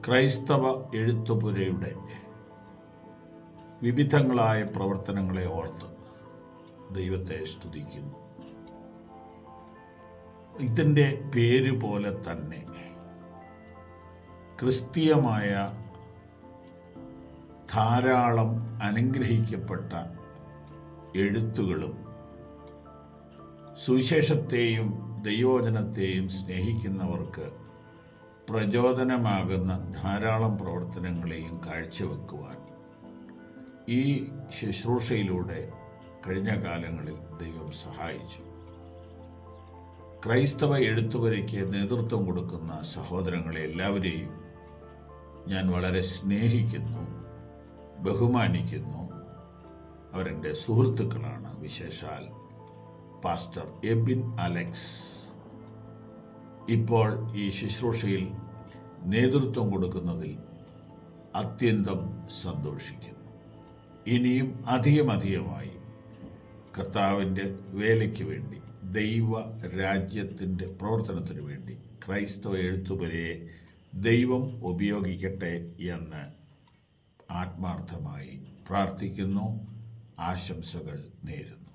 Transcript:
ക്രൈസ്തവ എഴുത്തുപുരയുടെ വിവിധങ്ങളായ പ്രവർത്തനങ്ങളെ ഓർത്ത് ദൈവത്തെ സ്തുതിക്കുന്നു. ഇതിൻ്റെ പേര് പോലെ തന്നെ ക്രിസ്തീയമായ ധാരാളം അനുഗ്രഹിക്കപ്പെട്ട എഴുത്തുകളും സുവിശേഷത്തെയും ദൈവവചനത്തെയും സ്നേഹിക്കുന്നവർക്ക് പ്രചോദനമാകുന്ന ധാരാളം പ്രവർത്തനങ്ങളെയും കാഴ്ചവെക്കുവാൻ ഈ ശുശ്രൂഷയിലൂടെ കഴിഞ്ഞ കാലങ്ങളിൽ ദൈവം സഹായിച്ചു. ക്രൈസ്തവ എഴുത്തുപുരയ്ക്ക് നേതൃത്വം കൊടുക്കുന്ന സഹോദരങ്ങളെ എല്ലാവരെയും ഞാൻ വളരെ സ്നേഹിക്കുന്നു, ബഹുമാനിക്കുന്നു. അവരെൻ്റെ സുഹൃത്തുക്കളാണ്. വിശേഷാൽ പാസ്റ്റർ എബിൻ അലക്സ് ഇപ്പോൾ ഈ ശുശ്രൂഷയിൽ നേതൃത്വം കൊടുക്കുന്നതിൽ അത്യന്തം സന്തോഷിക്കുന്നു. ഇനിയും അധികമായി കർത്താവിൻ്റെ വേലയ്ക്ക് വേണ്ടി, ദൈവ രാജ്യത്തിൻ്റെ പ്രവർത്തനത്തിന് വേണ്ടി ക്രൈസ്തവ എഴുത്തുപുരയെ ദൈവം ഉപയോഗിക്കട്ടെ എന്ന് ആത്മാർത്ഥമായി പ്രാർത്ഥിക്കുന്നു. ആശംസകൾ നേരുന്നു.